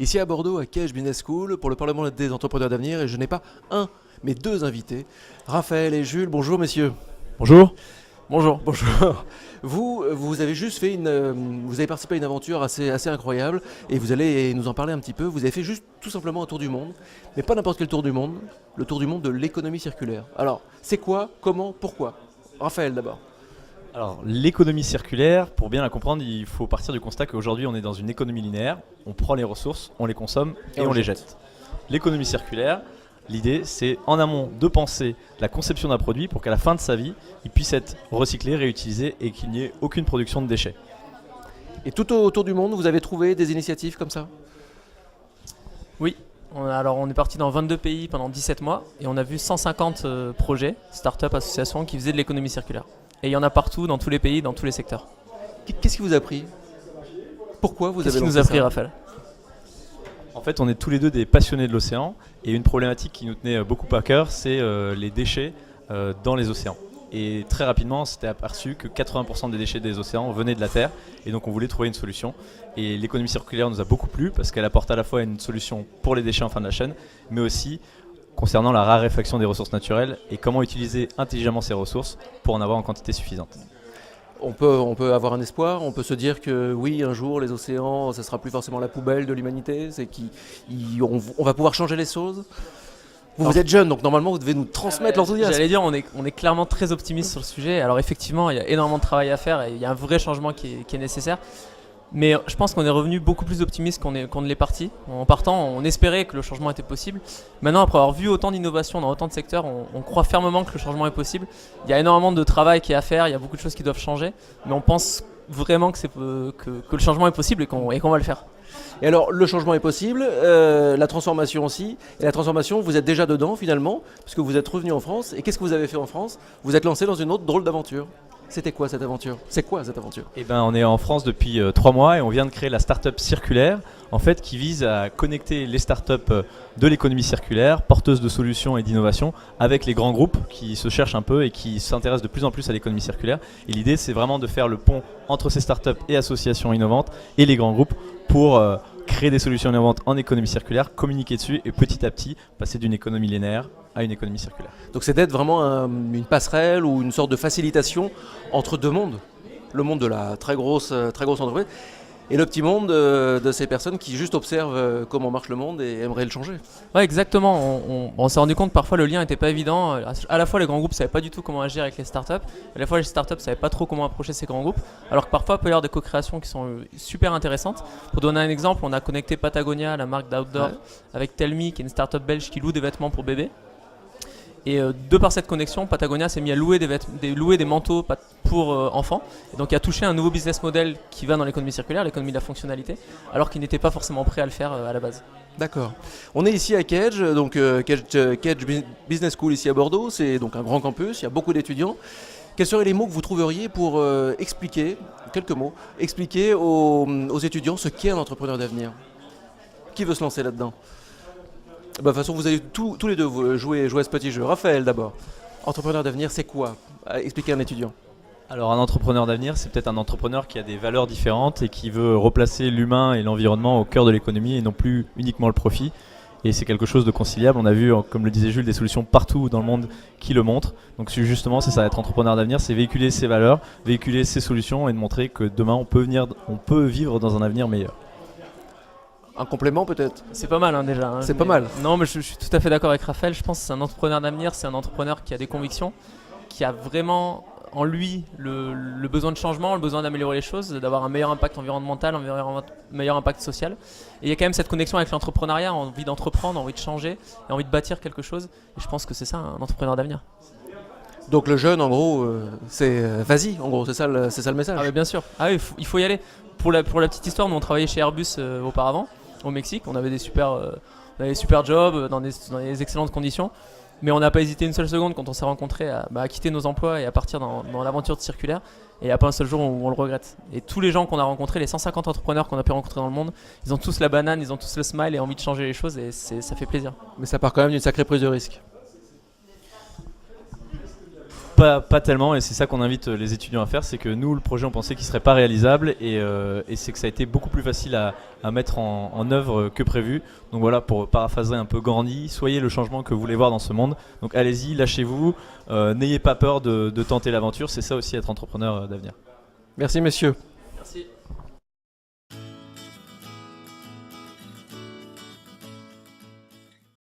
Ici à Bordeaux, à Cage Business School, pour le Parlement des entrepreneurs d'avenir, et je n'ai pas un, mais deux invités, Raphaël et Jules. Bonjour messieurs. Bonjour. Bonjour. Bonjour. Vous avez juste fait vous avez participé à une aventure assez incroyable, et vous allez nous en parler un petit peu. Vous avez fait juste tout simplement un tour du monde, mais pas n'importe quel tour du monde, le tour du monde de l'économie circulaire. Alors, c'est quoi, comment, pourquoi? Raphaël d'abord. Alors, l'économie circulaire, pour bien la comprendre, il faut partir du constat qu'aujourd'hui, on est dans une économie linéaire. On prend les ressources, on les consomme et on les jette. L'économie circulaire, l'idée, c'est en amont de penser la conception d'un produit pour qu'à la fin de sa vie, il puisse être recyclé, réutilisé et qu'il n'y ait aucune production de déchets. Et tout autour du monde, vous avez trouvé des initiatives comme ça? Oui, on est parti dans 22 pays pendant 17 mois et on a vu 150 projets, start-up, associations qui faisaient de l'économie circulaire. Et il y en a partout, dans tous les pays, dans tous les secteurs. Qu'est-ce qui vous a pris? Pourquoi vous avez Qu'est-ce qui lancé nous a pris, ça? Raphaël? En fait, on est tous les deux des passionnés de l'océan et une problématique qui nous tenait beaucoup à cœur, c'est les déchets dans les océans. Et très rapidement, on s'était aperçu que 80% des déchets des océans venaient de la Terre et donc on voulait trouver une solution. Et l'économie circulaire nous a beaucoup plu parce qu'elle apporte à la fois une solution pour les déchets en fin de la chaîne, mais aussi concernant la raréfaction des ressources naturelles et comment utiliser intelligemment ces ressources pour en avoir en quantité suffisante. On peut avoir un espoir, on peut se dire que oui, un jour, les océans, ça sera plus forcément la poubelle de l'humanité, c'est qu'on va pouvoir changer les choses. Vous êtes jeune, donc normalement vous devez nous transmettre l'enthousiasme. J'allais dire, on est clairement très optimiste sur le sujet. Alors effectivement, il y a énormément de travail à faire et il y a un vrai changement qui est nécessaire. Mais je pense qu'on est revenu beaucoup plus optimiste qu'on ne l'est parti. En partant, on espérait que le changement était possible. Maintenant, après avoir vu autant d'innovations dans autant de secteurs, on croit fermement que le changement est possible. Il y a énormément de travail qui est à faire, il y a beaucoup de choses qui doivent changer. Mais on pense vraiment que le changement est possible et qu'on va le faire. Et alors, le changement est possible, la transformation aussi. Et la transformation, vous êtes déjà dedans finalement, puisque vous êtes revenu en France. Et qu'est-ce que vous avez fait en France? Vous êtes lancé dans une autre drôle d'aventure. C'était quoi cette aventure? C'est quoi cette aventure? Eh ben, on est en France depuis 3 mois et on vient de créer la start-up circulaire, en fait, qui vise à connecter les start-up de l'économie circulaire, porteuses de solutions et d'innovation, avec les grands groupes qui se cherchent un peu et qui s'intéressent de plus en plus à l'économie circulaire. Et l'idée, c'est vraiment de faire le pont entre ces start-up et associations innovantes et les grands groupes pour créer des solutions innovantes en économie circulaire, communiquer dessus et petit à petit passer d'une économie linéaire à une économie circulaire. Donc c'est d'être vraiment une passerelle ou une sorte de facilitation entre deux mondes. Le monde de la très grosse entreprise et le petit monde de ces personnes qui juste observent comment marche le monde et aimeraient le changer. Ouais, exactement. On s'est rendu compte que parfois le lien n'était pas évident. À la fois les grands groupes ne savaient pas du tout comment agir avec les startups. À la fois les startups ne savaient pas trop comment approcher ces grands groupes. Alors que parfois il peut y avoir des co-créations qui sont super intéressantes. Pour donner un exemple, on a connecté Patagonia, la marque d'outdoor, avec Tellme, qui est une startup belge qui loue des vêtements pour bébés. Et de par cette connexion, Patagonia s'est mis à louer des manteaux pour enfants. Et donc il a touché un nouveau business model qui va dans l'économie circulaire, l'économie de la fonctionnalité, alors qu'il n'était pas forcément prêt à le faire à la base. D'accord. On est ici à Cage, donc Cage Business School ici à Bordeaux. C'est donc un grand campus, il y a beaucoup d'étudiants. Quels seraient les mots que vous trouveriez pour expliquer, quelques mots, expliquer aux étudiants ce qu'est un entrepreneur d'avenir? Qui veut se lancer là-dedans? De toute façon, vous allez tous les deux jouer à ce petit jeu. Raphaël d'abord. Entrepreneur d'avenir, c'est quoi? Expliquez à un étudiant. Alors un entrepreneur d'avenir, c'est peut-être un entrepreneur qui a des valeurs différentes et qui veut replacer l'humain et l'environnement au cœur de l'économie et non plus uniquement le profit. Et c'est quelque chose de conciliable. On a vu, comme le disait Jules, des solutions partout dans le monde qui le montrent. Donc justement, c'est ça, être entrepreneur d'avenir, c'est véhiculer ses valeurs, véhiculer ses solutions et de montrer que demain, on peut vivre dans un avenir meilleur. Un complément peut-être? C'est pas mal déjà. C'est pas mal. Non, mais je suis tout à fait d'accord avec Raphaël. Je pense que c'est un entrepreneur d'avenir, c'est un entrepreneur qui a des convictions, qui a vraiment en lui le besoin de changement, le besoin d'améliorer les choses, d'avoir un meilleur impact environnemental, un meilleur impact social. Et il y a quand même cette connexion avec l'entrepreneuriat, envie d'entreprendre, envie de changer et envie de bâtir quelque chose. Et je pense que c'est ça un entrepreneur d'avenir. Donc le jeune, en gros, c'est vas-y, en gros, c'est ça le message. Ah mais bien sûr. Ah oui, il faut y aller. Pour la petite histoire, nous on travaillait chez Airbus auparavant, au Mexique. On avait des super jobs dans des excellentes conditions. Mais on n'a pas hésité une seule seconde quand on s'est rencontrés à quitter nos emplois et à partir dans l'aventure de circulaire. Et il n'y a pas un seul jour où on le regrette. Et tous les gens qu'on a rencontrés, les 150 entrepreneurs qu'on a pu rencontrer dans le monde, ils ont tous la banane, ils ont tous le smile et envie de changer les choses et ça fait plaisir. Mais ça part quand même d'une sacrée prise de risque. Pas tellement, et c'est ça qu'on invite les étudiants à faire, c'est que nous, le projet, on pensait qu'il serait pas réalisable, et c'est que ça a été beaucoup plus facile à mettre en œuvre que prévu. Donc voilà, pour paraphraser un peu Gandhi, soyez le changement que vous voulez voir dans ce monde. Donc allez-y, lâchez-vous, n'ayez pas peur de tenter l'aventure, c'est ça aussi être entrepreneur d'avenir. Merci messieurs. Merci.